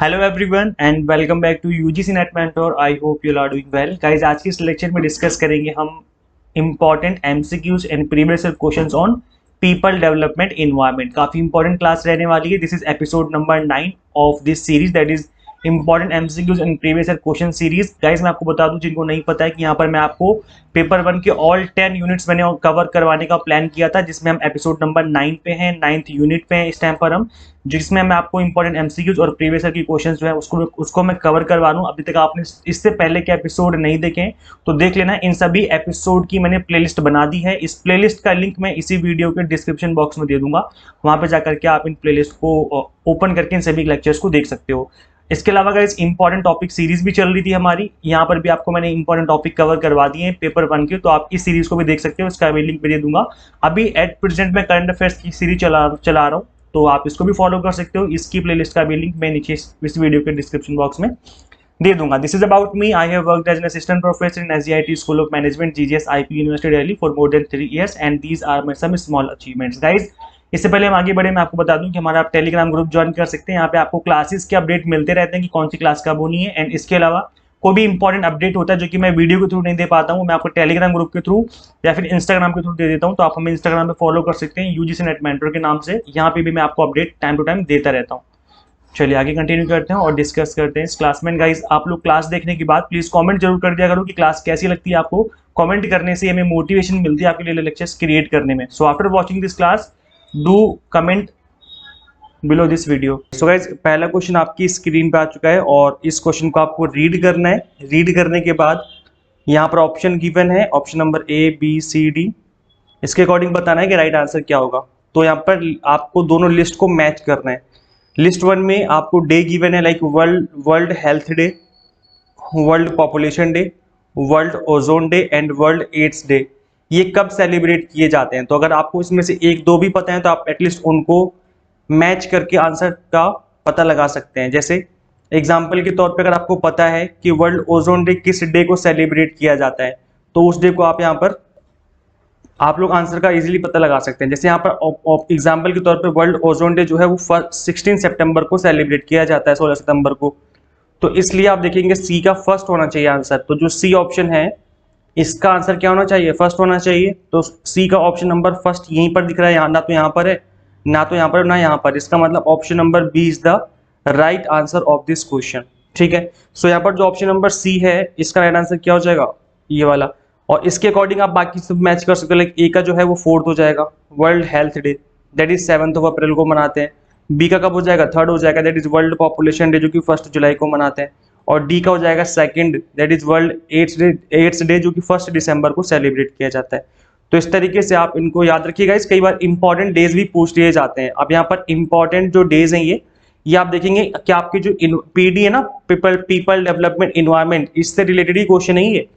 Hello everyone and welcome back to UGC NET mentor. I hope you are doing well guys. आज की इस lecture में discuss करेंगे हम important MCQs and previous questions on people development environment. काफी important class रहने वाली है। This is episode number 9 of this series, that is important MCQs and previous question series. Guys मैं आपको बता दूं जिनको नहीं पता है कि यहाँ पर मैं आपको पेपर 1 के ऑल 10 यूनिट्स मैंने कवर करवाने का प्लान किया था, जिसमें हम एपिसोड नंबर 9 पे हैं, 9th यूनिट पे हैं इस टाइम पर हम, जिसमें मैं आपको इंपॉर्टेंट एमसीक्यूज और प्रीवियस ईयर की क्वेश्चंस जो है उसको मैं कवर करवा दूं। अभी तक आपने इससे पहले के एपिसोड नहीं देखे तो देख लेना। इन सभी एपिसोड की मैंने प्लेलिस्ट बना दी है। इस प्लेलिस्ट का लिंक मैं इसी वीडियो के डिस्क्रिप्शन बॉक्स में दे दूंगा, वहां पे जाकर के आप इन प्लेलिस्ट को ओपन करके इन सभी लेक्चर्स को देख सकते हो। इसके अलावा गाइस इंपॉर्टेंट टॉपिक सीरीज भी चल रही थी हमारी, यहाँ पर भी आपको मैंने इंपॉर्टेंट टॉपिक कवर करवा दिए हैं पेपर 1 के, तो आप इस सीरीज को भी देख सकते हो। इसका भी लिंक भी दे दूंगा। अभी एट प्रेजेंट में करंट अफेयर्स की सीरीज चला रहा हूँ, तो आप इसको भी फॉलो कर सकते हो। इसकी प्लेलिस्ट का भी लिंक मैं नीचे इस वीडियो के डिस्क्रिप्शन बॉक्स में दे दूंगा। This is about me. I have worked as an assistant professor in SGIT school of management GGS IP university Delhi for more than 3 years and these are my some small achievements. Guys इससे पहले हम आगे बढ़े, मैं आपको बता दूं कि हमारा आप टेलीग्राम ग्रुप ज्वाइन कर सकते हैं। यहाँ पे आपको क्लासेस के अपडेट मिलते रहते हैं कि कौन सी क्लास कब होनी है, एंड इसके अलावा कोई भी इंपॉर्टेंट अपडेट होता है जो कि मैं वीडियो के थ्रू नहीं दे पाता हूँ, मैं आपको टेलीग्राम ग्रुप के थ्रू या फिर इंस्टाग्राम के थ्रू दे देता हूँ। तो आप हमें इंस्टाग्राम पे फॉलो कर सकते हैं यूजीसी नेट मेंटर के नाम से। यहाँ पे भी मैं आपको अपडेट टाइम टू टाइम देता रहता हूँ। चलिए आगे कंटिन्यू करते हैं और डिस्कस करते हैं इस क्लास में। गाइस आप लोग क्लास देखने के बाद प्लीज कमेंट जरूर कर दिया करो कि क्लास कैसी लगती है आपको। कमेंट करने से हमें मोटिवेशन मिलती है आपके लिए लेक्चर्स क्रिएट करने में। So after watching this class do comment below this video. So guys पहला क्वेश्चन आपकी स्क्रीन पे आ चुका है और इस क्वेश्चन को आपको रीड करना है। रीड करने के बाद यहाँ पर ऑप्शन गिवन है, option number A B C D. इसके अकॉर्डिंग बताना है कि राइट आंसर क्या होगा। तो यहाँ पर आपको दोनों लिस्ट को मैच करना है। लिस्ट 1 में आपको डे गिवन है, like world health day, world population day, world ozone day and world AIDS day. ये कब सेलिब्रेट किए जाते हैं? तो अगर आपको इसमें से एक दो भी पता है तो आप एटलीस्ट उनको मैच करके आंसर का पता लगा सकते हैं। जैसे एग्जाम्पल के तौर पे अगर आपको पता है कि वर्ल्ड ओजोन डे किस डे को सेलिब्रेट किया जाता है, तो उस डे को आप यहाँ पर आप लोग आंसर का इजीली पता लगा सकते हैं। जैसे यहाँ पर एग्जाम्पल के तौर पे वर्ल्ड ओजोन डे जो है वो 16 सितंबर को सेलिब्रेट किया जाता है, 16 सितंबर को। तो इसलिए आप देखेंगे सी का फर्स्ट होना चाहिए आंसर। तो जो सी ऑप्शन है इसका आंसर क्या होना चाहिए? फर्स्ट होना चाहिए। तो सी का ऑप्शन नंबर फर्स्ट यहीं पर दिख रहा है, यहाँ ना तो यहाँ पर है, ना तो यहाँ पर, ना यहाँ पर। इसका मतलब option number B is the right answer of this question. ठीक है। सो यहाँ पर जो ऑप्शन नंबर सी है इसका राइट आंसर क्या हो जाएगा? ये वाला। और इसके अकॉर्डिंग आप बाकी सब मैच कर सकते हो। लाइक ए का जो है वो 4th हो जाएगा, world health day, that is 7 अप्रैल को मनाते हैं। बी का कब हो जाएगा? 3rd हो जाएगा, that is world population day, जो कि 1 जुलाई को मनाते हैं। और डी का हो जाएगा 2nd, that is world AIDS day, जो कि 1 दिसंबर को सेलिब्रेट किया जाता है। तो इस तरीके से आप इनको याद रखिएगा। इस कई बार इंपॉर्टेंट डेज भी पूछ लिए जाते हैं। अब यहाँ पर इंपॉर्टेंट जो डेज हैं ये आप देखेंगे कि आपके जो पीडी है ना, पीपल डेवलपमेंट इन्वायरमेंट, इससे रिलेटेड ही क्वेश्चन है ये।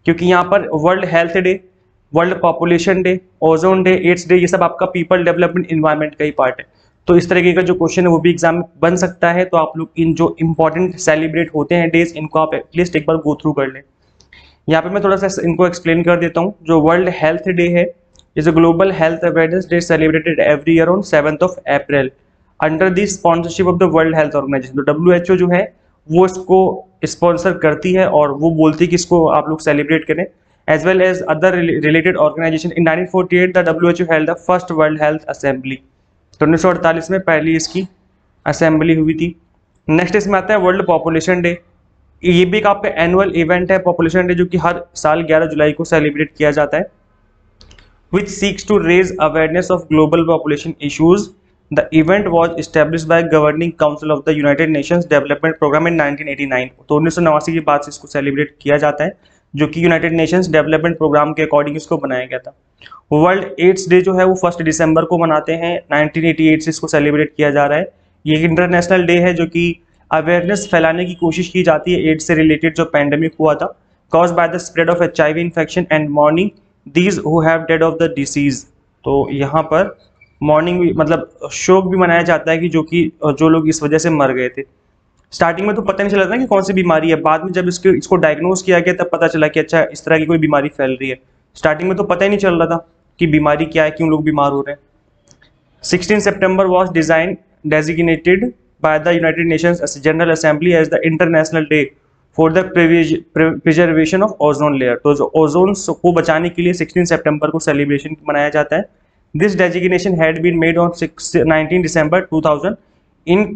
क्योंकि यहाँ पर world health day, world population day, ozone day, AIDS day, ये सब आपका पीपल डेवलपमेंट इन्वायरमेंट का ही पार्ट है। तो इस तरीके का जो क्वेश्चन है वो भी एग्जाम में बन सकता है। तो आप लोग इन जो इंपॉर्टेंट सेलिब्रेट होते हैं डेज, इनको आप एटलीस्ट एक बार गो थ्रू कर लें। यहाँ पे मैं थोड़ा सा इनको एक्सप्लेन कर देता हूँ। जो वर्ल्ड हेल्थ डे है is a global health awareness day celebrated every year on 7th April under the sponsorship of the world health organization. तो WHO जो है वो इसको स्पॉन्सर करती है और वो बोलती है कि इसको आप लोग सेलिब्रेट करें, as well as other related organization. In 1948 the WHO held the first world health assembly. तो 1948 में पहली इसकी असेंबली हुई थी। नेक्स्ट इसमें आता है वर्ल्ड पॉपुलेशन डे। ये भी एक आपका एनुअल इवेंट है, पॉपुलेशन डे, जो कि हर साल 11 जुलाई को सेलिब्रेट किया जाता है, which seeks to raise awareness of global population issues. The event was established by Governing Council of the United Nations Development Program in 1989। तो 1989 के बाद से इसको सेलिब्रेट किया जाता है, जो कि यूनाइटेड नेशंस डेवलपमेंट प्रोग्राम के अकॉर्डिंग इसको बनाया गया था। वर्ल्ड एड्स डे जो है वो 1 दिसंबर को मनाते हैं, 1988 से इसको सेलिब्रेट किया जा रहा है। ये एक इंटरनेशनल डे है जो कि अवेयरनेस फैलाने की कोशिश की जाती है एड्स से रिलेटेड, जो पैंडेमिक हुआ था, cause by the spread of HIV infection and morning these who have dead of the disease. तो यहाँ पर मॉर्निंग भी मतलब शोक भी मनाया जाता है कि जो लोग इस वजह से मर गए थे। स्टार्टिंग में तो पता नहीं चला था कि कौन सी बीमारी है, बाद में जब इसको डायग्नोज किया गया तब पता चला कि अच्छा इस तरह की कोई बीमारी फैल रही है। स्टार्टिंग में तो पता ही नहीं चल रहा था कि बीमारी क्या है, क्यों लोग बीमार हो रहे हैं। 16 September was design designated by the United Nations General Assembly as the International Day for the preservation of ozone layer। तो जो ओजोन को बचाने के लिए 16 सितंबर को सेलिब्रेशन मनाया जाता है। This designation had been made on 19 December 2000 in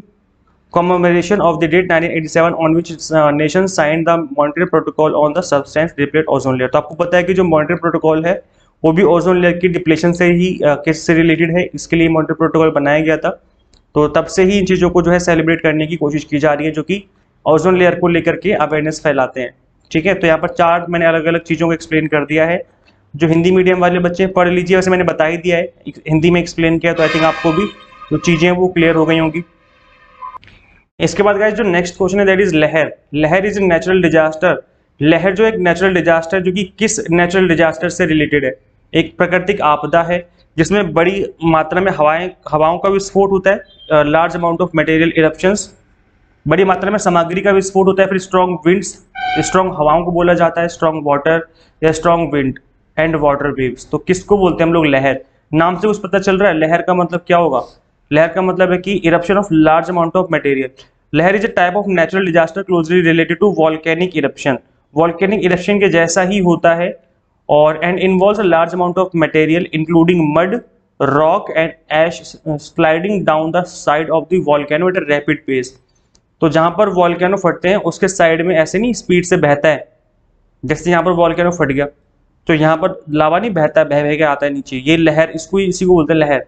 commemoration of the date 1987 on which nations signed the Montreal Protocol on the substance deplete ozone layer। तो आपको पता है कि जो मॉन्ट्रियल प्रोटोकॉल है वो भी ओजोन लेयर की डिप्लेशन से ही किससे रिलेटेड है, इसके लिए मॉन्ट्रियल प्रोटोकॉल बनाया गया था। तो तब से ही इन चीज़ों को जो है सेलिब्रेट करने की कोशिश की जा रही है, जो कि ओजोन लेयर को लेकर के अवेयरनेस फैलाते हैं। ठीक है, तो यहाँ पर चार मैंने अलग अलग चीज़ों को एक्सप्लेन कर दिया है। जो हिंदी मीडियम वाले बच्चे पढ़ लीजिए, वैसे मैंने बता ही दिया है, हिंदी में एक्सप्लेन किया, तो आई थिंक आपको भी जो चीज़ें वो क्लियर हो गई होंगी। इसके बाद गाइस जो नेक्स्ट क्वेश्चन है दैट इज लहर। लहर इज ए नेचुरल डिजास्टर। लहर जो एक नेचुरल डिजास्टर, जो कि किस नेचुरल डिजास्टर से रिलेटेड है? एक प्राकृतिक आपदा है जिसमें बड़ी मात्रा में हवाओं का विस्फोट होता है, large amount of material eruptions, बड़ी मात्रा में सामग्री का विस्फोट होता है, फिर स्ट्रॉन्ग विंड्स, स्ट्रॉन्ग हवाओं को बोला जाता है, स्ट्रॉन्ग वाटर या strong wind and water waves. तो किसको बोलते हैं हम लोग? लहर। नाम से कुछ पता चल रहा है लहर का मतलब क्या होगा? लहर का मतलब है कि eruption of large amount of material. Lahar is a type of natural disaster closely related to volcanic eruption. Volcanic eruption के जैसा ही होता है और and involves a large amount of material including mud, rock and ash sliding down the side of the volcano at a rapid pace. तो जहां पर volcano फटते हैं उसके साइड में ऐसे नहीं स्पीड से बहता है, जैसे यहाँ पर वॉल्केनो फट गया तो यहाँ पर लावा नहीं बहता, बह के आता है नीचे, ये लहर, इसको इसी को बोलते हैं लहर।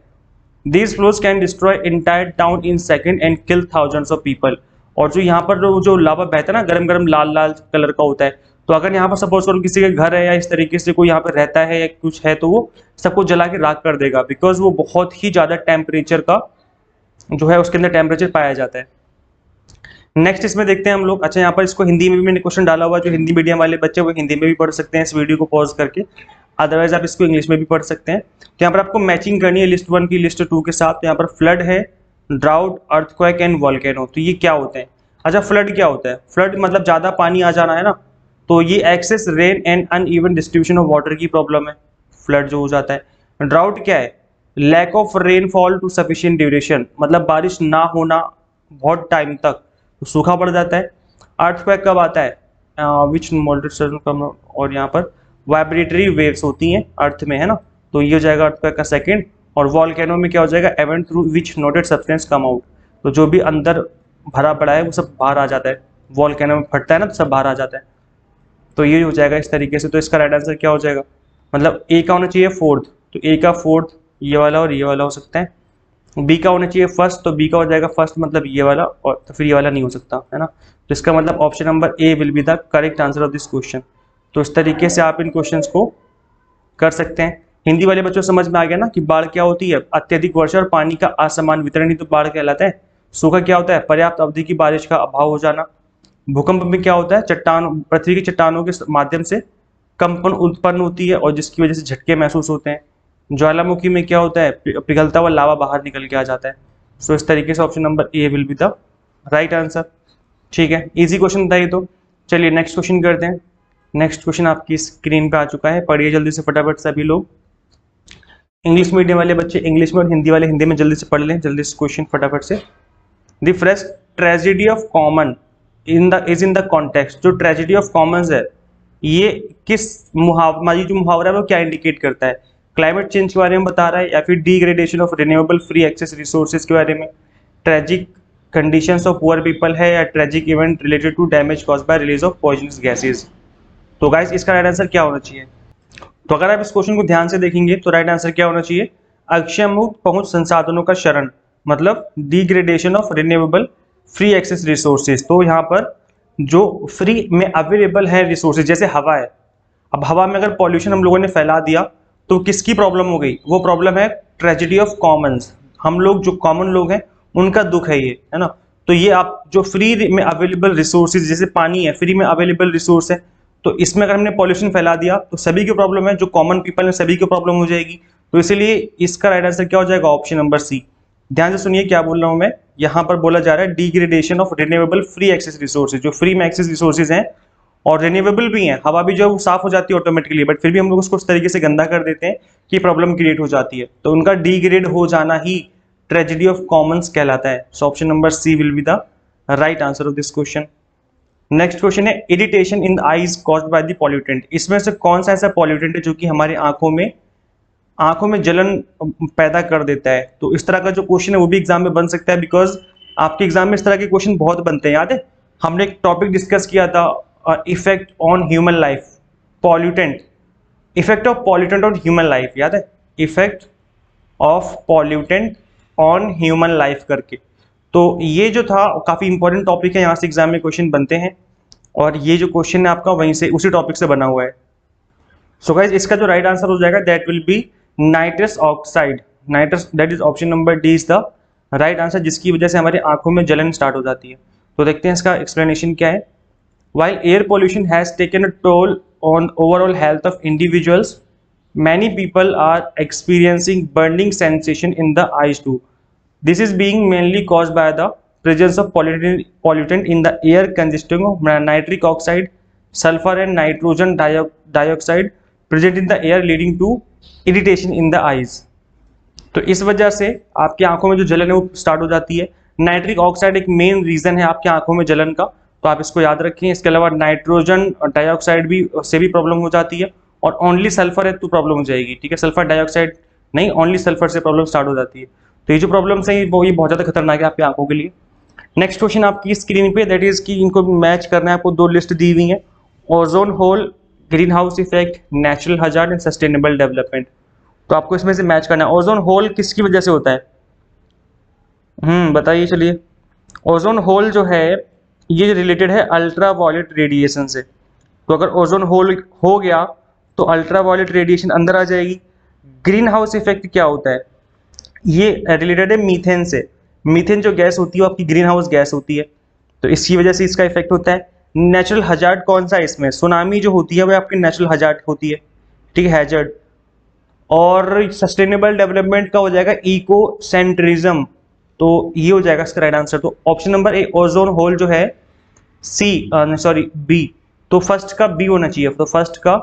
These flows can destroy entire town in second and kill thousands of people। और जो यहाँ पर जो लावा बहता है ना, गरम गरम लाल लाल कलर का होता है, तो अगर यहाँ पर सपोज करो किसी के घर है या इस तरीके से कोई यहाँ पर रहता है या कुछ है, तो वो सबको जला के राख कर देगा, बिकॉज वो बहुत ही ज़्यादा टेम्परेचर का जो है उसके अंदर टेम्परेचर पाया जाता है। नेक्स्ट इसमें देखते हैं हम लोग। अच्छा, यहाँ पर इसको हिंदी में भी मैंने क्वेश्चन डाला हुआ, जो हिंदी मीडियम वाले बच्चे वो हिंदी में भी पढ़ सकते हैं इस वीडियो को पॉज करके, अदरवाइज आप इसको इंग्लिश में भी पढ़ सकते हैं। तो यहाँ पर आपको मैचिंग करनी है लिस्ट 1 की लिस्ट 2 के साथ। तो यहाँ पर फ्लड है, ड्राउट, अर्थक्वेक एंड वॉल्केनो। तो ये क्या होते हैं? अच्छा, फ्लड क्या होता है? फ्लड मतलब ज़्यादा पानी आ जाना है ना, तो ये excess rain and uneven distribution of water की प्रॉब्लम है, फ्लड जो हो जाता है। ड्राउट क्या है? Lack of rainfall to sufficient duration, मतलब बारिश ना होना बहुत टाइम तक, तो सूखा पड़ जाता है। अर्थक्वेक कब आता है? विच मॉडरेट कम, और यहाँ पर वाइब्रेटरी वेव्स होती हैं अर्थ में, है ना, तो ये हो जाएगा अर्थक्वेक का सेकंड। और वॉल्केनो में क्या हो जाएगा? Event through which noted substance come out, तो जो भी अंदर भरा पड़ा है वो सब बाहर आ जाता है, वॉल्केनो में फटता है ना तो सब बाहर आ जाता है, तो ये हो जाएगा इस तरीके से। तो इसका राइट आंसर क्या हो जाएगा? मतलब ए का होना चाहिए फोर्थ, तो ए का फोर्थ ये वाला और ये वाला हो सकता है। बी का होना चाहिए फर्स्ट, तो बी का हो जाएगा फर्स्ट, मतलब ये वाला, और तो फिर ये वाला नहीं हो सकता, है ना। तो इसका मतलब option number A will be the correct answer of this question. तो इस तरीके से आप इन क्वेश्चंस को कर सकते हैं। हिंदी वाले बच्चों समझ में आ गया ना कि बाढ़ क्या होती है? अत्यधिक वर्षा और पानी का असमान वितरण ही तो बाढ़ कहलाता है। सूखा क्या होता है? पर्याप्त अवधि की बारिश का अभाव हो जाना। भूकंप में क्या होता है? पृथ्वी की चट्टानों के माध्यम से कंपन उत्पन्न होती है और जिसकी वजह से झटके महसूस होते हैं। ज्वालामुखी में क्या होता है? पिघलता हुआ लावा बाहर निकल के आ जाता है। सो इस तरीके से option number A will be the right answer. ठीक है, इजी क्वेश्चन था ये तो। चलिए नेक्स्ट क्वेश्चन करते हैं। नेक्स्ट क्वेश्चन आपकी स्क्रीन पे आ चुका है, पढ़िए जल्दी से फटाफट सभी लोग। इंग्लिश मीडियम वाले बच्चे इंग्लिश में और हिंदी वाले हिंदी में जल्दी से पढ़ लें, जल्दी से क्वेश्चन फटाफट से। The fresh tragedy of common is in the context. जो ट्रेजेडी ऑफ कॉमन्स है ये किस जो मुहावरा है वो क्या इंडिकेट करता है? क्लाइमेट चेंज के बारे में बता रहा है, या फिर degradation of renewable free access resources के बारे में, tragic conditions of poor people है, या tragic event related to damage caused by release of poisonous gases. तो गाइस इसका राइट आंसर क्या होना चाहिए? तो अगर आप इस क्वेश्चन को ध्यान से देखेंगे तो राइट आंसर क्या होना चाहिए? अक्षय मुक्त पहुंच संसाधनों का शरण, मतलब degradation of renewable free access resources. तो यहाँ पर जो फ्री में अवेलेबल है रिसोर्सेज, जैसे हवा है, अब हवा में अगर पॉल्यूशन हम लोगों ने फैला दिया तो किसकी प्रॉब्लम हो गई? वो प्रॉब्लम है ट्रेजेडी ऑफ कॉमन्स, हम लोग जो कॉमन लोग हैं उनका दुख है ये, है ना। तो ये आप जो फ्री में अवेलेबल रिसोर्सेज, जैसे पानी है फ्री में अवेलेबल रिसोर्स है, तो इसमें अगर हमने पॉल्यूशन फैला दिया तो सभी की प्रॉब्लम है, जो कॉमन पीपल है सभी की प्रॉब्लम हो जाएगी। तो इसलिए इसका राइट आंसर क्या हो जाएगा? Option number C. ध्यान से सुनिए क्या बोल रहा हूं मैं। यहाँ पर बोला जा रहा है degradation of renewable free access resources, जो फ्री में एक्सेस रिसोर्सेज हैं और रिन्यूएबल भी हैं, हवा भी जो साफ हो जाती है ऑटोमेटिकली, बट फिर भी हम लोग उसको उस तरीके से गंदा कर देते हैं कि प्रॉब्लम क्रिएट हो जाती है। तो उनका डिग्रेड हो जाना ही ट्रेजेडी ऑफ कॉमन्स कहलाता है। So option number C will be the right answer of this question. Next question है irritation in the eyes caused by the pollutant. इसमें से कौन सा ऐसा पॉल्यूटेंट है जो कि हमारे आंखों में जलन पैदा कर देता है। तो इस तरह का जो क्वेश्चन है वो भी एग्जाम में बन सकता है, बिकॉज आपके एग्जाम में इस तरह के क्वेश्चन बहुत बनते हैं। याद है हमने एक टॉपिक डिस्कस किया था, effect on human life, pollutant, effect of pollutant on human life, याद है, effect of pollutant on human life करके। तो ये जो था काफी इंपॉर्टेंट टॉपिक है, यहाँ से एग्जाम में क्वेश्चन बनते हैं, और ये जो क्वेश्चन है आपका वहीं से उसी टॉपिक से बना हुआ है। सो गाइज इसका जो राइट आंसर हो जाएगा that will be nitrous oxide. Nitrous, that is option number D is the right answer, जिसकी वजह से हमारे आंखों में जलन स्टार्ट हो जाती है। तो देखते हैं इसका एक्सप्लेनेशन क्या है। While air pollution has taken a toll on overall health of individuals, many people are experiencing burning sensation in the eyes too. This is being mainly caused by the presence of pollutant in the air consisting of nitric oxide, sulfur and nitrogen dioxide present in the air, leading to irritation in the eyes. तो इस वजह से आपकी आंखों में जो जलन है वो स्टार्ट हो जाती है। नाइट्रिक ऑक्साइड एक मेन रीजन है आपकी आंखों में जलन का, तो आप इसको याद रखें। इसके अलावा नाइट्रोजन डाइऑक्साइड भी से भी प्रॉब्लम हो जाती है, और ओनली सल्फर है तो प्रॉब्लम हो जाएगी, ठीक है, सल्फर डाइऑक्साइड नहीं, ओनली सल्फर से प्रॉब्लम स्टार्ट हो जाती है। तो ये जो प्रॉब्लम्स है वो ये बहुत ज़्यादा खतरनाक है आपकी आंखों के लिए। नेक्स्ट क्वेश्चन आपकी स्क्रीन पे, दैट इज कि इनको मैच करना है, आपको दो लिस्ट दी हुई है, ozone hole, green house effect, natural hazard and sustainable development. तो आपको इसमें से मैच करना है। ओजोन होल किसकी वजह से होता है, बताइए चलिए। ओजोन होल जो है ये रिलेटेड है अल्ट्रा वायलेट रेडिएशन से। तो अगर ओजोन होल हो गया तो अल्ट्रा वायलेट रेडिएशन अंदर आ जाएगी। ग्रीन हाउस इफेक्ट क्या होता है, ये रिलेटेड है मीथेन से। मीथेन जो गैस होती है वो आपकी ग्रीन हाउस गैस होती है, तो इसकी वजह से इसका इफेक्ट होता है। नेचुरल हजार्ड कौन सा है इसमें, सुनामी जो होती है वो आपकी नेचुरल हजार्ड होती है, ठीक है, हैजर्ड। और सस्टेनेबल डेवलपमेंट का हो जाएगा इको सेंट्रिज्म, तो ये हो जाएगा इसका राइट आंसर। तो ऑप्शन नंबर ए ओजोन होल जो है बी, तो फर्स्ट का बी होना चाहिए, तो फर्स्ट का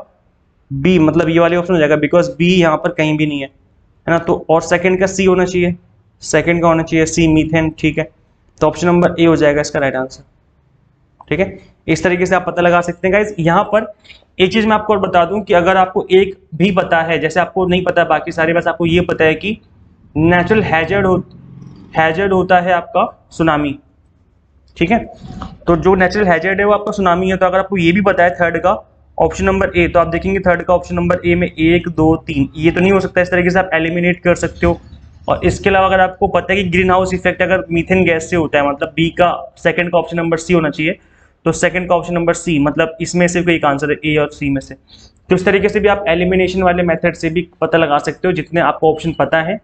बी मतलब ये वाले ऑप्शन हो जाएगा, बिकॉज बी यहाँ पर कहीं भी नहीं है ना। तो और सेकंड का सी होना चाहिए, सेकंड का होना चाहिए सी मीथेन, ठीक है। तो ऑप्शन नंबर ए हो जाएगा इसका राइट आंसर, ठीक है। इस तरीके से आप पता लगा सकते हैं गाइस। यहाँ पर एक चीज मैं आपको और बता दूं कि अगर आपको एक भी पता है, जैसे आपको नहीं पता बाकी सारे, बस आपको ये पता है कि नेचुरल हैजर्ड होता है आपका सुनामी, ठीक है। तो जो नेचुरल हैजर्ड है वो आपका सुनामी है। तो अगर आपको ये भी पता है थर्ड का ऑप्शन नंबर ए, तो आप देखेंगे थर्ड का ऑप्शन नंबर ए में 1 2 3 ये तो नहीं हो सकता, इस तरीके से आप एलिमिनेट कर सकते हो। और इसके अलावा अगर आपको पता है कि ग्रीन हाउस इफेक्ट अगर मीथेन गैस से होता है, मतलब बी का सेकंड का ऑप्शन नंबर सी होना चाहिए, तो सेकंड का ऑप्शन नंबर सी, मतलब इसमें से कोई एक आंसर है ए और सी में से। तो इस तरीके से भी आप एलिमिनेशन वाले मेथड से भी पता लगा सकते हो, जितने आपको ऑप्शन पता है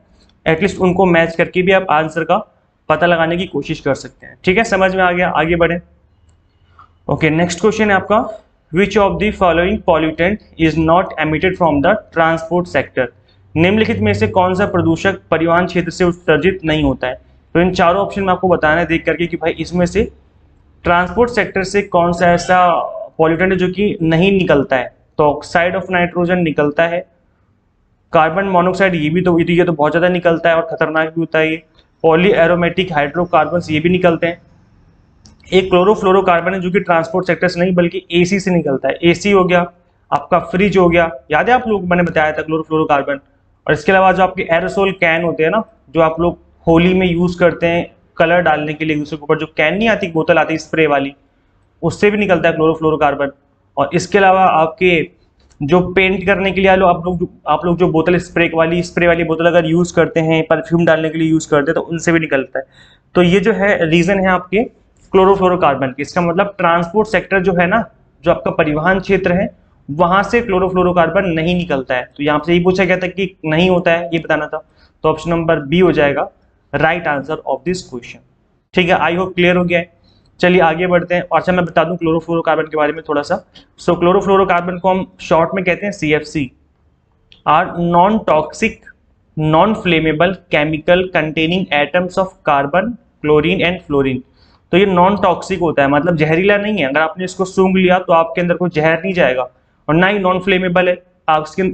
एटलीस्ट उनको मैच करके भी आप आंसर का पता लगाने की कोशिश कर सकते हैं, ठीक है। समझ में आ गया, आगे बढ़े। ओके, नेक्स्ट क्वेश्चन है आपका, which of the following pollutant is not emitted from the transport sector. निम्नलिखित में से कौन सा प्रदूषक परिवहन क्षेत्र से उत्सर्जित नहीं होता है। तो इन चारों ऑप्शन में आपको बताना है देख करके कि भाई इसमें से ट्रांसपोर्ट सेक्टर से कौन सा ऐसा पॉल्यूटेंट है जो कि नहीं निकलता है। तो ऑक्साइड ऑफ नाइट्रोजन निकलता है, कार्बन मोनोऑक्साइड ये तो बहुत ज़्यादा निकलता है और खतरनाक भी होता है ये। पॉली एरोमेटिक हाइड्रोकार्बन्स ये भी निकलते हैं। एक क्लोरोफ्लोरोकार्बन है जो कि ट्रांसपोर्ट सेक्टर से नहीं बल्कि एसी से निकलता है। एसी हो गया, आपका फ्रिज हो गया, याद है आप लोग मैंने बताया था क्लोरोफ्लोरोकार्बन। और इसके अलावा जो आपके एरोसोल कैन होते हैं ना, जो आप लोग होली में यूज करते हैं कलर डालने के लिए दूसरे के ऊपर, जो कैन नहीं आती बोतल आती है स्प्रे वाली, उससे भी निकलता है क्लोरोफ्लोरोकार्बन। और इसके अलावा आपके जो पेंट करने के लिए आप लोग जो बोतल स्प्रे वाली बोतल अगर यूज करते हैं, परफ्यूम डालने के लिए यूज करते हैं, तो उनसे भी निकलता है। तो ये जो है रीजन है आपके क्लोरोफ्लोरोकार्बन की। इसका मतलब ट्रांसपोर्ट सेक्टर जो है ना, जो आपका परिवहन क्षेत्र है, वहां से क्लोरोफ्लोरोकार्बन नहीं निकलता है। तो यहाँ से यही पूछा गया था कि नहीं होता है, ये बताना था। तो ऑप्शन नंबर बी हो जाएगा right answer of this question, ठीक है। आई होप क्लियर हो गया है। चलिए आगे बढ़ते हैं। अच्छा मैं बता दूं क्लोरोफ्लोरोकार्बन के बारे में थोड़ा सा। सो क्लोरोफ्लोरोकार्बन को हम शॉर्ट में कहते हैं CFC, are non toxic non flammable chemical containing atoms of carbon, chlorine and fluorine. तो ये नॉन टॉक्सिक होता है, मतलब जहरीला नहीं है। अगर आपने इसको सूंघ लिया तो आपके अंदर कोई जहर नहीं जाएगा, और ना ही नॉन फ्लेमेबल है,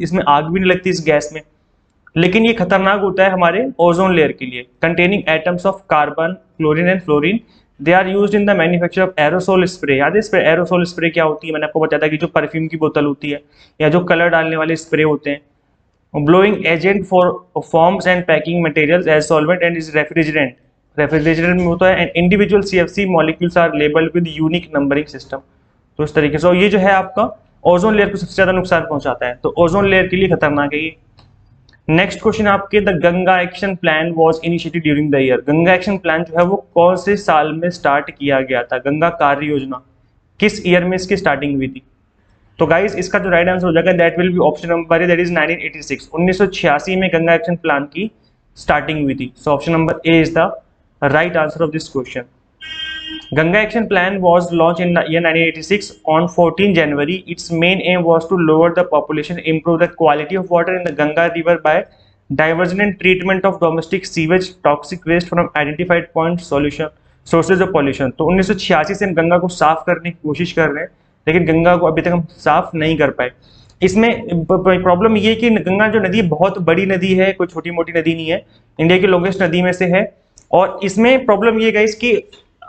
इसमें आग भी नहीं लगती इस गैस में। लेकिन ये खतरनाक होता है हमारे ओजोन लेयर के लिए। Containing atoms of carbon, chlorine and fluorine, they are used in the manufacture of aerosol spray. याद है इस पे एरोसोल स्प्रे क्या होती है? मैंने आपको बताया था कि जो परफ्यूम की बोतल होती है या जो कलर डालने वाले स्प्रे होते हैं। Blowing agent for forms and packing materials as solvent and is refrigerant. Refrigerant में होता है and individual CFC molecules are labelled with unique numbering system. तो इस तरीके से, और ये जो है आपका ओजोन लेयर को सबसे ज्यादा नुकसान पहुंचाता है, तो ओजोन लेयर के लिए खतरनाक है ये। नेक्स्ट क्वेश्चन आपके, the Ganga action plan was initiated during the year. Ganga action plan जो है वो कौन से साल में स्टार्ट किया गया था? गंगा कार्य योजना किस ईयर में इसकी स्टार्टिंग हुई थी? तो गाइस इसका जो राइट आंसर हो जाएगा that will be option number A, that is 1986। 1986 में गंगा एक्शन प्लान की स्टार्टिंग हुई थी। सो option number A is the right answer of this question. Ganga Action Plan was launched in the year 1986 on 14 January. Its main aim was to lower the population, improve the quality of water in the Ganga River by diversion and treatment of domestic sewage, toxic waste from identified point solution sources of pollution. तो 1986 से हम गंगा को साफ करने की कोशिश कर रहे हैं, लेकिन गंगा को अभी तक हम साफ नहीं कर पाए। इसमें प्रॉब्लम ये कि गंगा जो नदी बहुत बड़ी नदी है, कोई छोटी मोटी नदी नहीं है, इंडिया की लॉन्गेस्ट नदी में से है। और इसमें प्रॉब्लम ये गाइस कि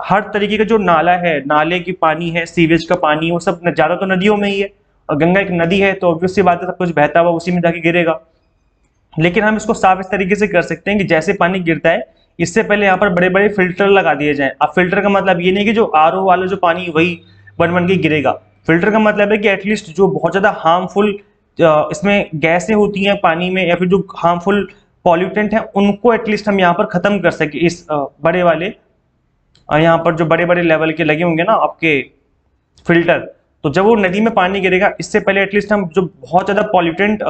हर तरीके का जो नाला है, नाले की पानी है, सीवेज का पानी, वो सब ज्यादा तो नदियों में ही है, और गंगा एक नदी है तो ऑब्वियस सी बात है सब कुछ बहता हुआ उसी में जाके गिरेगा। लेकिन हम इसको साफ इस तरीके से कर सकते हैं कि जैसे पानी गिरता है इससे पहले यहाँ पर बड़े बड़े फिल्टर लगा दिए जाएं। अब फिल्टर का मतलब ये नहीं कि जो आरओ वाला जो पानी वही बन बन के गिरेगा। फिल्टर का मतलब है कि एटलीस्ट जो बहुत ज्यादा हार्मफुल इसमें गैसें होती हैं पानी में, या फिर जो हार्मफुल पॉल्यूटेंट है उनको एटलीस्ट हम यहाँ पर खत्म कर सके। इस बड़े वाले यहाँ पर जो बड़े बड़े लेवल के लगे होंगे ना आपके फिल्टर, तो जब वो नदी में पानी गिरेगा इससे पहले एटलीस्ट हम जो बहुत ज्यादा पॉल्यूटेंट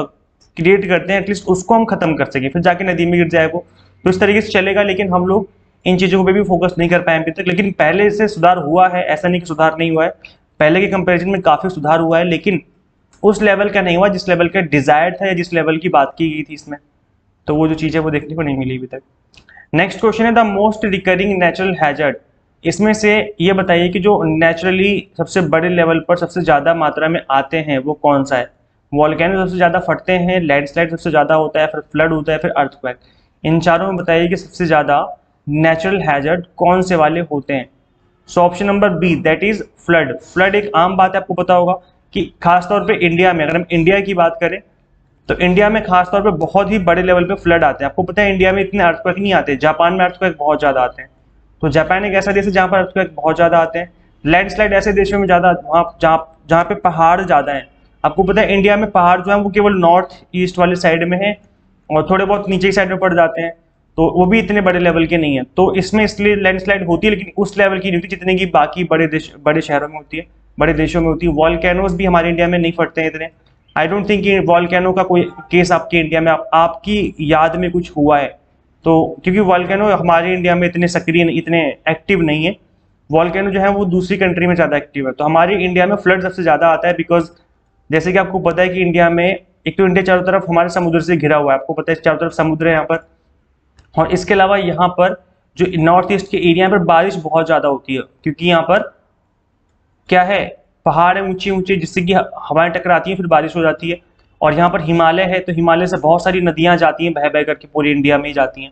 क्रिएट करते हैं एटलीस्ट उसको हम खत्म कर सकें, फिर जाके नदी में गिर जाए वो। तो इस तरीके से चलेगा, लेकिन हम लोग इन चीजों पे भी फोकस नहीं कर पाए अभी तक। लेकिन पहले से सुधार हुआ है, ऐसा नहीं कि सुधार नहीं हुआ है, पहले के कंपेरिजन में काफी सुधार हुआ है, लेकिन उस लेवल का नहीं हुआ जिस लेवल का डिजायर था या जिस लेवल की बात की गई थी इसमें। तो वो जो चीज है वो देखने को नहीं मिली अभी तक। नेक्स्ट क्वेश्चन है the most recurring natural hazard. इसमें से ये बताइए कि जो नेचुरली सबसे बड़े लेवल पर सबसे ज्यादा मात्रा में आते हैं वो कौन सा है? वॉल्केनो सबसे ज्यादा फटते हैं, लैंडस्लाइड सबसे ज्यादा होता है, फिर फ्लड होता है, फिर अर्थक्वेक। इन चारों में बताइए कि सबसे ज्यादा नेचुरल हैजर्ड कौन से वाले होते हैं? So option number B that is flood. Flood एक आम बात है, आपको पता होगा कि खासतौर पर इंडिया में, अगर हम इंडिया की बात करें तो इंडिया में खासतौर पे बहुत ही बड़े लेवल पे फ्लड आते हैं। आपको पता है इंडिया में इतने अर्थक्वेक नहीं आते, जापान में अर्थक्वेक बहुत ज्यादा आते हैं। तो जापान एक ऐसा देश है जहाँ पर अर्थक्वेक बहुत ज्यादा आते हैं। लैंडस्लाइड ऐसे देशों में ज्यादा, वहाँ जहाँ पे पहाड़ ज्यादा हैं। आपको पता है इंडिया में पहाड़ जो है वो केवल नॉर्थ ईस्ट वाले साइड में है और थोड़े बहुत नीचे की साइड में पड़ जाते हैं, तो वो भी इतने बड़े लेवल के नहीं है। तो इसमें इसलिए लैंडस्लाइड होती है, लेकिन उस लेवल की नहीं होती जितने की बाकी बड़े शहरों में होती है, बड़े देशों में होती है। वॉल्केनोज भी हमारे इंडिया में नहीं फटते हैं इतने। आई डोंट थिंक कि वॉल्केनो का कोई केस आपके इंडिया में आपकी याद में कुछ हुआ है, तो क्योंकि वॉल्केनो हमारे इंडिया में इतने सक्रिय, इतने एक्टिव नहीं है। वॉल्केनो जो है वो दूसरी कंट्री में ज़्यादा एक्टिव है। तो हमारे इंडिया में फ्लड सबसे ज़्यादा आता है बिकॉज जैसे कि आपको पता है कि इंडिया में एक तो इंडिया चारों तरफ हमारे समुद्र से घिरा हुआ है, आपको पता है चारों तरफ समुद्र है यहाँ पर, और इसके अलावा यहाँ पर जो नॉर्थ ईस्ट के एरिया पर बारिश बहुत ज़्यादा होती है, क्योंकि यहाँ पर क्या है, पहाड़ है ऊंचे ऊंचे जिससे कि हवाएं टकराती हैं, फिर बारिश हो जाती है। और यहाँ पर हिमालय है, तो हिमालय से बहुत सारी नदियां जाती हैं, बह बह करके पूरे इंडिया में ही जाती हैं।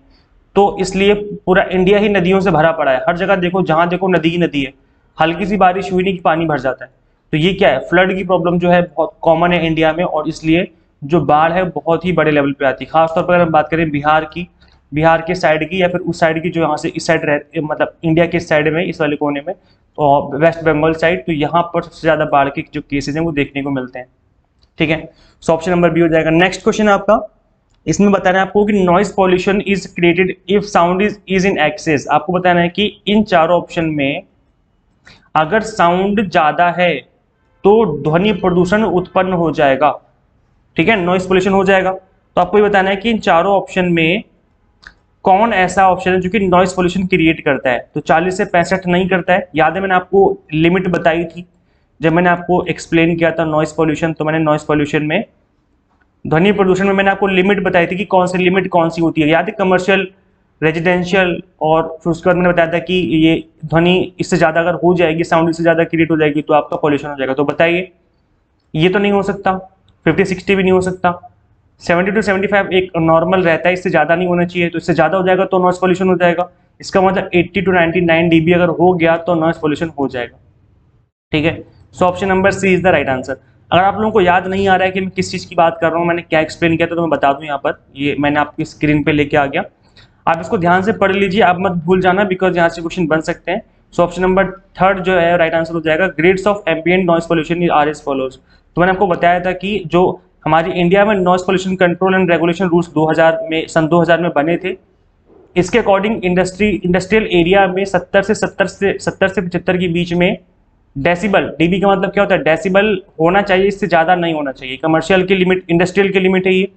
तो इसलिए पूरा इंडिया ही नदियों से भरा पड़ा है। हर जगह देखो, जहां देखो नदी ही नदी है, हल्की सी बारिश हुई नहीं कि पानी भर जाता है। तो ये क्या है, फ्लड की प्रॉब्लम जो है बहुत कॉमन है इंडिया में, और इसलिए जो बाढ़ है बहुत ही बड़े लेवल पे आती है। खासतौर पर अगर हम बात करें बिहार की, बिहार के साइड की, या फिर उस साइड की जो यहाँ से इस साइड रहते, मतलब इंडिया के साइड में इस वाले कोने में, और वेस्ट बंगाल साइड, तो यहाँ पर सबसे ज्यादा बाढ़ के जो केसेस हैं वो देखने को मिलते हैं। ठीक है, सो ऑप्शन नंबर बी हो जाएगा। नेक्स्ट क्वेश्चन आपका, इसमें बताना है आपको कि noise pollution is created if sound is in excess. आपको बताना है कि इन चारों ऑप्शन में अगर साउंड ज्यादा है तो ध्वनि प्रदूषण उत्पन्न हो जाएगा। ठीक है, नॉइज पॉल्यूशन हो जाएगा। तो आपको ये बताना है कि इन चारों ऑप्शन में कौन ऐसा ऑप्शन है जो कि नॉइज पॉल्यूशन क्रिएट करता है। तो 40 से 65 नहीं करता है। याद है मैंने आपको लिमिट बताई थी जब मैंने आपको एक्सप्लेन किया था नॉइज पॉल्यूशन, तो मैंने नॉइज पॉल्यूशन में, ध्वनि प्रदूषण में मैंने आपको लिमिट बताई थी कि कौन सी लिमिट कौन सी होती है। याद है, कमर्शियल, रेजिडेंशियल, और फिर उसके बाद मैंने बताया था कि ये ध्वनि इससे ज्यादा अगर हो जाएगी, साउंड इससे ज्यादा क्रिएट हो जाएगी तो आपका पॉल्यूशन हो जाएगा। तो बताइए, ये तो नहीं हो सकता, 50-60 भी नहीं हो सकता, 70 to 75 एक नॉर्मल रहता है, इससे ज़्यादा नहीं होना चाहिए, तो इससे ज़्यादा हो जाएगा तो नॉइस पोल्यूशन हो जाएगा। इसका मतलब 80 to 99 dB अगर हो गया तो नॉइस पोल्यूशन हो जाएगा, ठीक है। So option number C is the right answer. अगर आप लोगों को याद नहीं आ रहा है कि मैं किस चीज़ की बात कर रहा हूँ, मैंने क्या एक्सप्लेन किया था, तो मैं बता दूं यहाँ पर, ये मैंने आपकी स्क्रीन पे लेके आ गया, आप इसको ध्यान से पढ़ लीजिए, आप मत भूल जाना, बिकॉज यहाँ से क्वेश्चन बन सकते हैं। सो ऑप्शन नंबर थर्ड जो है राइट आंसर हो जाएगा, grades of ambient noise pollution are as follows. तो मैंने आपको बताया था कि जो हमारी इंडिया में noise pollution control and regulation rules 2000 में सन 2000 में बने थे, इसके अकॉर्डिंग इंडस्ट्रियल एरिया में 70 से 75 के बीच में डेसिबल, डीबी का मतलब क्या होता है, डेसिबल होना चाहिए, इससे ज़्यादा नहीं होना चाहिए। कमर्शियल की लिमिट, इंडस्ट्रियल की लिमिट है ये,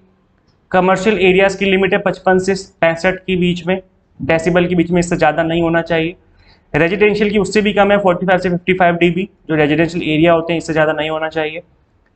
कमर्शियल एरियाज की लिमिट है 55 से 65 के बीच में, डेसिबल के बीच में, इससे ज़्यादा नहीं होना चाहिए। रेजिडेंशियल की उससे भी कम है 45 से 55 dB, जो रेजिडेंशियल एरिया होते हैं, इससे ज़्यादा नहीं होना चाहिए।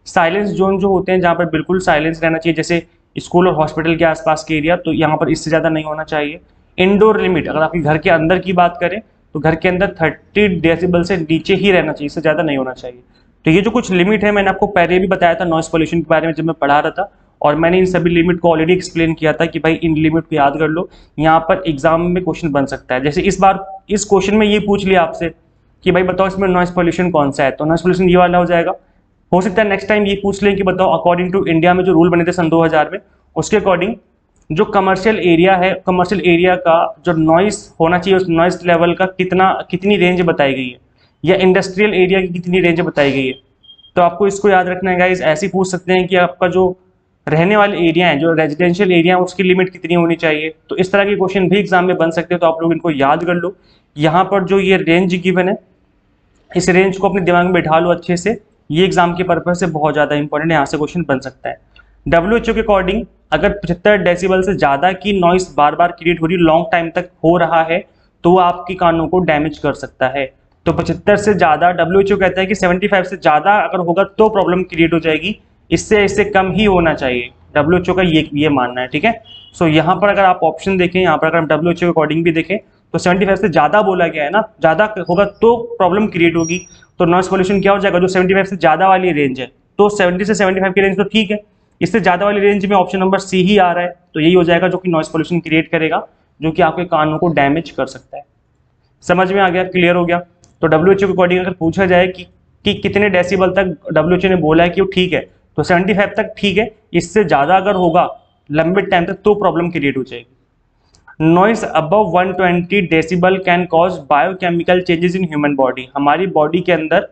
साइलेंस जोन जो होते हैं, जहाँ पर बिल्कुल साइलेंस रहना चाहिए, जैसे स्कूल और हॉस्पिटल के आसपास के एरिया, तो यहाँ पर इससे ज़्यादा नहीं होना चाहिए। इंडोर लिमिट, अगर आपके घर के अंदर की बात करें तो घर के अंदर 30 डेसिबल से नीचे ही रहना चाहिए, इससे ज़्यादा नहीं होना चाहिए। तो ये जो कुछ लिमिट है, मैंने आपको पहले भी बताया था नॉइस पोल्यूशन के बारे में जब मैं पढ़ा रहा था, और मैंने इन सभी लिमिट को ऑलरेडी एक्सप्लेन किया था कि भाई इन लिमिट को याद कर लो, यहाँ पर एग्जाम में क्वेश्चन बन सकता है। जैसे इस बार इस क्वेश्चन में ये पूछ लिया आपसे कि भाई बताओ इसमें नॉइस पोल्यूशन कौन सा है, तो नॉइस पोल्यूशन ये वाला हो जाएगा। हो सकता है नेक्स्ट टाइम ये पूछ लें कि बताओ अकॉर्डिंग टू इंडिया में जो रूल बने थे सन 2000 में, उसके अकॉर्डिंग जो कमर्शियल एरिया है, कमर्शियल एरिया का जो नॉइस होना चाहिए, उस नॉइस लेवल का कितनी रेंज बताई गई है, या इंडस्ट्रियल एरिया की कितनी रेंज बताई गई है। तो आपको इसको याद रखना है गाइस। ऐसे पूछ सकते हैं कि आपका जो रहने वाले एरिया है, जो रेजिडेंशियल एरिया है, उसकी लिमिट कितनी होनी चाहिए। तो इस तरह के क्वेश्चन भी एग्जाम में बन सकते हैं, तो आप लोग इनको याद कर लो। यहाँ पर जो ये रेंज गिवन है, इस रेंज को अपने दिमाग में बैठा लो अच्छे से, ये एग्जाम के पर्पज से बहुत ज़्यादा इंपॉर्टेंट है, यहाँ से क्वेश्चन बन सकता है। WHO के अकॉर्डिंग अगर 75 डेसिबल से ज़्यादा की नॉइस बार बार क्रिएट हो रही, लॉन्ग टाइम तक हो रहा है, तो वो आपकी कानों को डैमेज कर सकता है। तो 75 से ज़्यादा, WHO कहता है कि 75 से ज़्यादा अगर होगा तो प्रॉब्लम क्रिएट हो जाएगी, इससे कम ही होना चाहिए। WHO का ये मानना है, ठीक है। सो यहाँ पर अगर आप ऑप्शन देखें, यहाँ पर अगर हम WHO के अकॉर्डिंग भी देखें तो 75 से ज़्यादा बोला गया है ना, ज़्यादा होगा तो प्रॉब्लम क्रिएट होगी। तो नॉइस पोल्यूशन क्या हो जाएगा, जो 75 से ज़्यादा वाली रेंज है, तो 70 से 75 की रेंज तो ठीक है, इससे ज़्यादा वाली रेंज में ऑप्शन नंबर सी ही आ रहा है, तो यही हो जाएगा जो कि नॉइस पोल्यूशन क्रिएट करेगा, जो कि आपके कानों को डैमेज कर सकता है। समझ में आ गया, क्लियर हो गया। तो WHO के अकॉर्डिंग अगर पूछा जाए कि कितने डेसिबल तक WHO ने बोला है कि वो ठीक है, तो 75 तक ठीक है, इससे ज़्यादा अगर होगा लंबे टाइम तक तो प्रॉब्लम क्रिएट हो जाएगी। Noise above 120 decibel can cause biochemical changes in human body. हमारी बॉडी के अंदर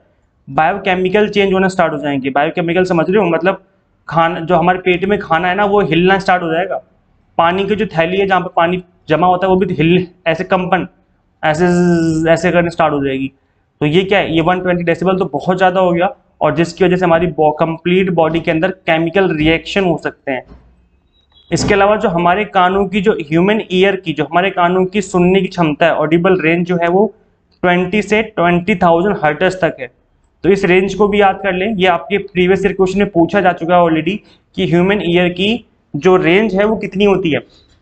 बायोकेमिकल चेंज होना स्टार्ट हो जाएंगे। बायोकेमिकल समझ रहे हो, मतलब खाना, जो हमारे पेट में खाना है ना, वो हिलना स्टार्ट हो जाएगा। पानी की जो थैली है जहाँ पर पानी जमा होता है, वो भी हिल, ऐसे कंपन ऐसे करने स्टार्ट हो जाएगी। तो ये क्या है, ये 120 डेसिबल तो बहुत ज़्यादा हो गया, और जिसकी वजह से हमारी कंप्लीट बॉडी के अंदर केमिकल रिएक्शन हो सकते हैं। इसके अलावा जो हमारे कानों की, जो ह्यूमन ईयर की, जो हमारे कानों की सुनने की क्षमता है, ऑडिबल रेंज जो है वो 20 से 20,000 हर्ट्ज तक है। तो इस रेंज को भी याद कर लें, ये आपके प्रीवियस ईयर क्वेश्चन में पूछा जा चुका है ऑलरेडी कि ह्यूमन ईयर की जो रेंज है वो कितनी होती है,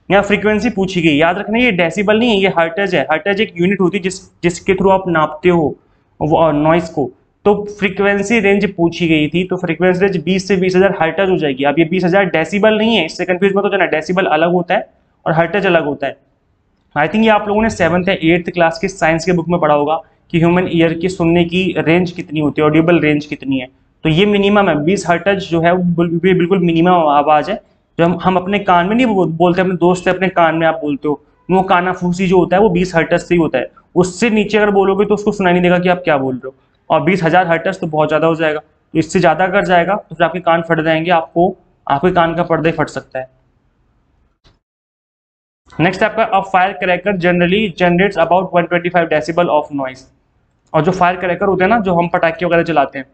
यहाँ फ्रीक्वेंसी पूछी गई। याद रखना ये डेसिबल नहीं है, ये हर्ट्ज है। हर्ट्ज एक यूनिट होती है जिसके थ्रू आप नापते हो नॉइस को। तो फ्रीक्वेंसी रेंज पूछी गई थी, तो फ्रीक्वेंसी रेंज 20 से 20,000 हर्ट्ज हो जाएगी। अब ये 20,000 डेसिबल नहीं है, इससे कंफ्यूज मत हो जाना, डेसिबल अलग होता है और हर्ट्ज अलग होता है। आई थिंक ये आप लोगों ने 7th या 8th क्लास के साइंस के बुक में पढ़ा होगा कि ह्यूमन ईयर की सुनने की रेंज कितनी होती है, ऑडिबल रेंज कितनी है। तो ये मिनिमम है, 20 हर्ट्ज जो है वो बिल्कुल मिनिमम आवाज़ है, जो हम अपने कान में नहीं बोलते, अपने दोस्त से अपने कान में आप बोलते हो, वो कानाफूसी जो होता है वो 20 हर्ट्ज से ही होता है। उससे नीचे अगर बोलोगे तो उसको सुनाई नहीं देगा कि आप क्या बोल रहे हो, और 20,000 हर्ट्ज तो बहुत ज़्यादा हो जाएगा। तो इससे ज़्यादा अगर जाएगा तो फिर आपके कान फट जाएंगे, आपके कान का पर्दा ही फट सकता है। नेक्स्ट आपका, a fire cracker generally generates about 125 decibel of noise. और जो फायर क्रैकर होते हैं ना, जो हम पटाखे वगैरह चलाते हैं,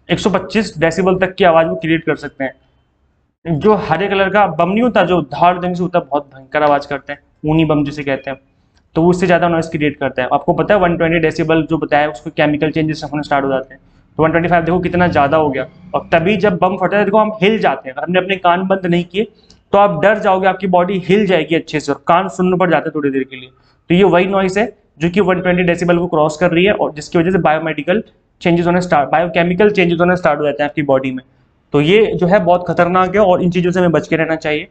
125 डेसिबल तक की आवाज़ वो क्रिएट कर सकते हैं। जो हरे कलर का बम नहीं होता, जो धाड़ धन से होता है, बहुत भयंकर आवाज़ करते हैं, ऊनी बम जिसे कहते हैं, तो वो उससे ज़्यादा नॉइस क्रिएट करता है। आपको पता है 120 डेसिबल जो बताया उसको केमिकल चेंजेस होने स्टार्ट हो जाते हैं। तो 125 देखो कितना ज़्यादा हो गया, और तभी जब बम फटा है देखो हम हिल जाते हैं। अगर हमने अपने कान बंद नहीं किए तो आप डर जाओगे, आपकी बॉडी हिल जाएगी अच्छे से, और कान सुनने पड़ जाते हैं थोड़ी देर के लिए। तो ये वही नॉइस है जो कि 120 डेसिबल को क्रॉस कर रही है, और जिसकी वजह से बायोकेमिकल चेंजेस होने स्टार्ट हो जाते हैं आपकी बॉडी में। तो ये जो है बहुत खतरनाक है और इन चीज़ों से हमें बच के रहना चाहिए।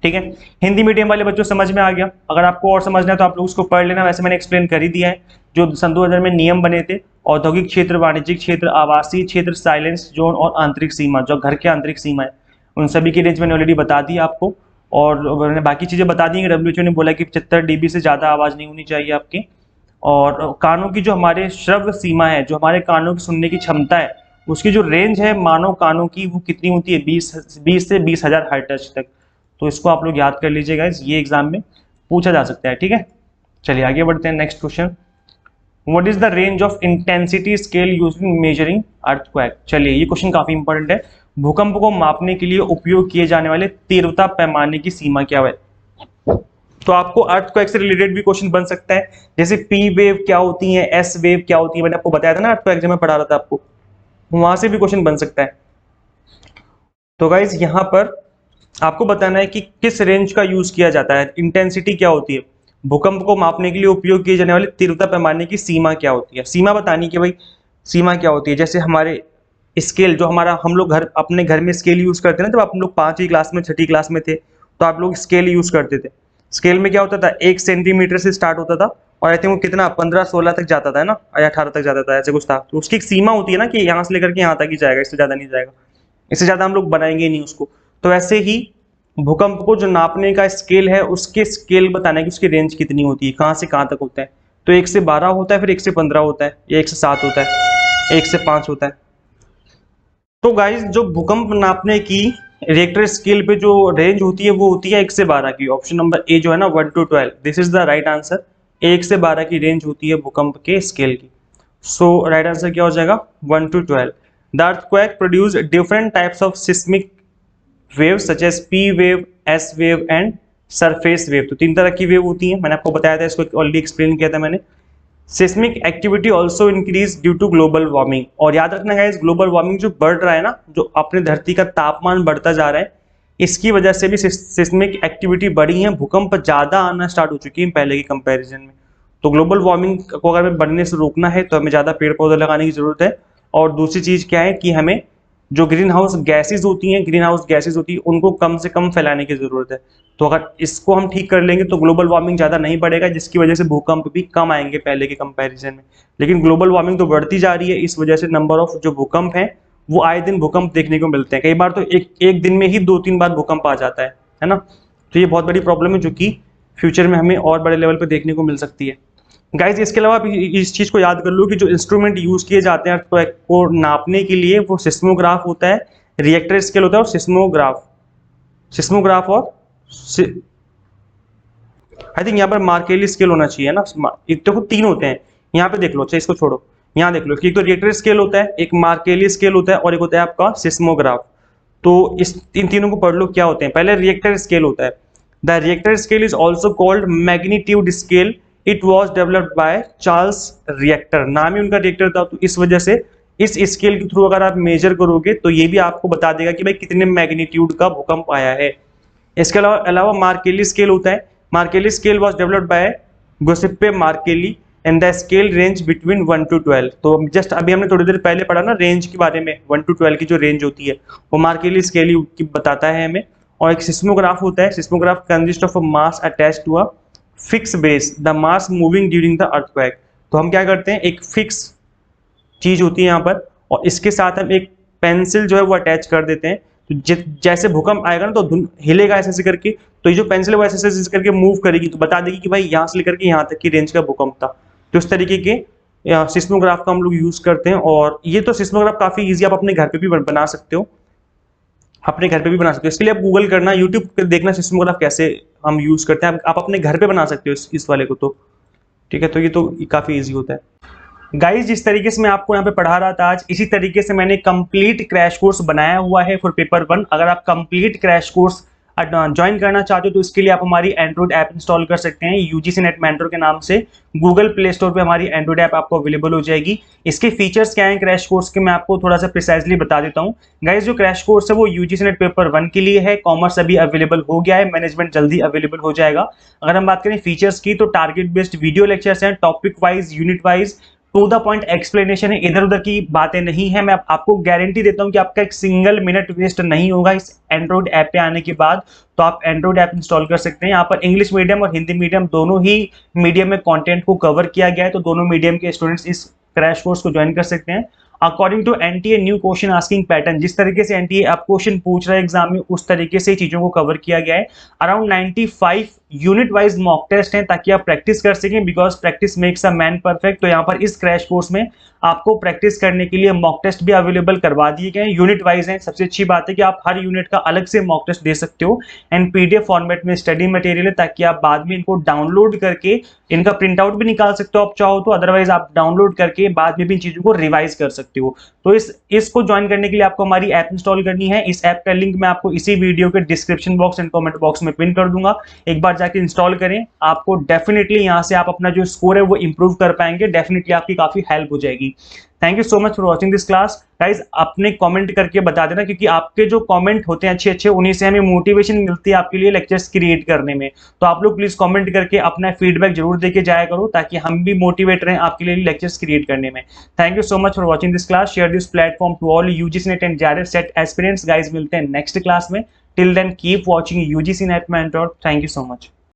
ठीक है, हिंदी मीडियम वाले बच्चों समझ में आ गया। अगर आपको और समझना है तो आप लोग उसको पढ़ लेना, वैसे मैंने एक्सप्लेन कर ही दिया है। जो सन 2000 में नियम बने थे, औद्योगिक क्षेत्र, वाणिज्यिक क्षेत्र, आवासीय क्षेत्र, साइलेंस जोन और आंतरिक सीमा, जो घर के आंतरिक सीमा है, उन सभी की रेंज मैंने ऑलरेडी बता दी आपको। और मैंने बाकी चीज़ें बता दी। डब्ल्यूएचओ ने बोला कि 75 dB से ज़्यादा आवाज़ नहीं होनी चाहिए आपकी। और कानों की जो हमारे श्रव्य सीमा है, जो हमारे कानों की सुनने की क्षमता है, उसकी जो रेंज है मानव कानों की, वो कितनी होती है? 20 से 20,000 हर्ट्ज तक। तो इसको आप लोग याद कर लीजिएगा, ये एग्जाम में पूछा जा सकता है। ठीक है, चलिए आगे बढ़ते हैं। Next question, what is the range of intensity scale used in measuring earthquake? चलिए ये क्वेश्चन काफी इंपॉर्टेंट है। भूकंप को मापने के लिए उपयोग किए जाने वाले तीव्रता पैमाने की सीमा क्या है? तो आपको अर्थक्वेक से रिलेटेड भी क्वेश्चन बन सकता है, जैसे पी वेव क्या होती है, एस वेव क्या होती है, मैंने आपको बताया था ना अर्थक्वेक जब मैं पढ़ा रहा था आपको, वहां से भी क्वेश्चन बन सकता है। तो गाइज यहाँ पर आपको बताना है कि किस रेंज का यूज किया जाता है, इंटेंसिटी क्या होती है, भूकंप को मापने के लिए उपयोग किए जाने वाले तीव्रता पैमाने की सीमा क्या होती है। सीमा बतानी कि भाई सीमा क्या होती है। जैसे हमारे स्केल, जो हमारा हम लोग घर अपने घर में स्केल यूज करते हैं ना, जब आप लोग 5वीं क्लास में 6ठी क्लास में थे तो आप लोग स्केल यूज करते थे। स्केल में क्या होता था, 1 सेंटीमीटर से स्टार्ट होता था और आई थिंक वो कितना 15-16 तक जाता था ना, या 18 तक जाता था, ऐसे कुछ था। तो उसकी एक सीमा होती है ना कि यहाँ से लेकर के यहाँ तक ही जाएगा, इससे ज्यादा नहीं जाएगा, इससे ज्यादा हम लोग बनाएंगे नहीं उसको। तो ऐसे ही भूकंप को जो नापने का स्केल है, उसके स्केल बताना है कि उसकी रेंज कितनी होती है, कहाँ से कहाँ तक होता है। तो 1 से 12 होता है, फिर 1 से 15 होता है, या 1 से 7 होता है, 1 से 5 होता है। तो गाइज जो भूकंप नापने की रिएक्टर स्केल पे जो रेंज होती है वो होती है 1 से 12 की। ऑप्शन नंबर ए जो है ना 1 to 12, this is the right answer. 1 से 12 की रेंज होती है भूकंप के स्केल की। सो राइट आंसर क्या हो जाएगा? 1 to 12। The earthquake produce different types of seismic wave such as P wave, S wave and surface wave. तो 3 तरह की वेव होती है, मैंने आपको बताया था, इसको ऑलरेडी एक्सप्लेन किया था मैंने। Seismic activity also increase due to global warming. और याद रखना है, ग्लोबल वार्मिंग जो बढ़ रहा है ना, जो अपने धरती का तापमान बढ़ता जा रहा है, इसकी वजह से भी सिस्मिक एक्टिविटी बढ़ी है, भूकंप ज्यादा आना स्टार्ट हो चुकी है पहले के कंपैरिजन में। तो ग्लोबल वार्मिंग को अगर हमें बढ़ने से रोकना है तो हमें ज्यादा पेड़ पौधे लगाने की जरूरत है। और दूसरी चीज क्या है कि हमें जो ग्रीन हाउस गैसेज होती हैं, उनको कम से कम फैलाने की जरूरत है। तो अगर इसको हम ठीक कर लेंगे तो ग्लोबल वार्मिंग ज़्यादा नहीं बढ़ेगा, जिसकी वजह से भूकंप भी कम आएंगे पहले के कंपैरिजन में। लेकिन ग्लोबल वार्मिंग तो बढ़ती जा रही है, इस वजह से नंबर ऑफ जो भूकंप हैं वो आए दिन भूकंप देखने को मिलते हैं। कई बार तो एक दिन में ही 2-3 बार भूकंप आ जाता है ना। तो ये बहुत बड़ी प्रॉब्लम है जो कि फ्यूचर में हमें और बड़े लेवल पर देखने को मिल सकती है। गाइज इसके अलावा आप इस चीज़ को याद कर लो कि जो इंस्ट्रूमेंट यूज किए जाते हैं को नापने के लिए, वो सिस्मोग्राफ होता है, रिएक्टर स्केल होता है और सिस्मोग्राफ और आई थिंक यहाँ पर मार्केली स्केल होना चाहिए ना। देखो 3 होते हैं यहाँ पे, देख लो। अच्छा इसको छोड़ो, यहाँ देख लो कि एक तो रिएक्टर स्केल होता है, एक मार्केली स्केल होता है और एक होता है आपका सिस्मोग्राफ। तो इन तीनों को पढ़ लो क्या होते हैं। पहले रिएक्टर स्केल होता है। The Richter scale is also called magnitude scale. It was developed by Charles reactor, नाम ही उनका रिएक्टर था। तो इस वजह से इस स्केल के थ्रू अगर आप मेजर करोगे तो ये भी आपको बता देगा कि भाई कितने मैग्नीट्यूड का भूकंप आया है। इसके अलावा मार्केली स्केल होता है। Mercalli scale was developed by Giuseppe Mercalli and the scale range between 1 to 12। तो जस्ट अभी हमने थोड़ी देर पहले पढ़ा ना रेंज के बारे में, 1 to 12 की जो रेंज होती है वो मार्केली स्केल की बताता है हमें। और एक सिस्मोग्राफ होता है। Seismograph consist of a mass attached to a fix base, the mass moving during the earthquake. तो हम क्या करते हैं, एक फिक्स चीज होती है यहाँ पर और इसके साथ हम एक पेंसिल जो है वो अटैच कर देते हैं। तो जैसे भूकंप आएगा ना तो हिलेगा ऐसे ऐसे करके, तो ये जो पेंसिल है वो ऐसे ऐसे करके मूव करेगी, तो बता देगी कि भाई यहाँ से लेकर के यहाँ तक की रेंज का भूकंप था। तो इस तरीके के सिस्मोग्राफ का हम लोग यूज करते हैं। और ये तो सिस्मोग्राफ काफी इजी, आप अपने घर पे भी बना सकते हो, इसके लिए आप गूगल करना, यूट्यूब पे देखना सिस्मोग्राफ कैसे हम यूज करते हैं, आप अपने घर पे बना सकते हो इस वाले को। तो ठीक है, तो ये काफी इजी होता है। गाइज जिस तरीके से मैं आपको यहाँ पे पढ़ा रहा था आज, इसी तरीके से मैंने कंप्लीट क्रैश कोर्स बनाया हुआ है फॉर पेपर 1। अगर आप कंप्लीट क्रैश कोर्स ज्वाइन करना चाहते हो तो इसके लिए आप हमारी एंड्रॉइड ऐप इंस्टॉल कर सकते हैं, यूजीसी नेट मेंटर के नाम से। गूगल प्ले स्टोर पे हमारी एंड्रॉइड ऐप आपको अवेलेबल हो जाएगी। इसके फीचर्स क्या हैं क्रैश कोर्स के, मैं आपको थोड़ा सा प्रिसाइजली बता देता हूँ। गाइज जो क्रैश कोर्स है वो यूजीसी नेट पेपर 1 के लिए है, कॉमर्स अभी अवेलेबल हो गया है, मैनेजमेंट जल्दी अवेलेबल हो जाएगा। अगर हम बात करें फीचर्स की तो टारगेट बेस्ड वीडियो लेक्चर्स हैं, topic wise, unit wise to the point explanation है, इधर उधर की बातें नहीं है। मैं आपको गारंटी देता हूं कि आपका एक सिंगल मिनट वेस्ट नहीं होगा इस एंड्रॉइड ऐप पे आने के बाद। तो आप एंड्रॉइड ऐप इंस्टॉल कर सकते हैं। यहाँ पर इंग्लिश मीडियम और हिंदी मीडियम दोनों ही मीडियम में कंटेंट को कवर किया गया है, तो दोनों मीडियम के स्टूडेंट्स इस क्रैश कोर्स को ज्वाइन कर सकते हैं। According to NTA new question asking pattern, जिस तरीके से एनटीए आप क्वेश्चन पूछ रहा है एग्जाम में, उस तरीके से चीजों को कवर किया गया है। Around 95 unit wise mock test हैं ताकि आप प्रैक्टिस कर सकें, because practice makes a man perfect. तो यहाँ पर इस क्रैश कोर्स में आपको प्रैक्टिस करने के लिए मॉक टेस्ट भी अवेलेबल करवा दिए गए हैं, यूनिट वाइज हैं। सबसे अच्छी बात है कि आप हर यूनिट का अलग से मॉक टेस्ट दे सकते हो एंड पीडीएफ फॉर्मेट में स्टडी मटेरियल है, ताकि आप बाद में इनको डाउनलोड करके इनका प्रिंट आउट भी निकाल सकते हो आप चाहो तो, अदरवाइज आप डाउनलोड करके बाद में भी इन चीजों को रिवाइज कर सकते हो। तो इसको ज्वाइन करने के लिए आपको हमारी ऐप इंस्टॉल करनी है। इस ऐप का लिंक मैं आपको इसी वीडियो के description box and comment box में पिन कर दूंगा। एक बार जाके इंस्टॉल करें, आपको डेफिनेटली यहाँ से आप अपना जो स्कोर है वो इंप्रूव कर पाएंगे, डेफिनेटली आपकी काफी हेल्प हो जाएगी। Thank you so much for watching this class guys. अपने कमेंट करके बता देना, क्योंकि आपके जो कमेंट होते हैं अच्छे अच्छे, उन्हीं से हमें मोटिवेशन मिलती है आपके लिए लेक्चर्स क्रिएट करने में। तो आप लोग प्लीज कमेंट करके अपना फीडबैक जरूर देके जाया करो, ताकि हम भी मोटिवेट रहें आपके लिए लेक्चर्स क्रिएट करने में। Thank you so much for watching this class. Share this platform to all UGC NET and JRF SET aspirants. Guys मिलते हैं नेक्स्ट क्लास में। Till then keep watching UGC NET mentor. Thank you so much.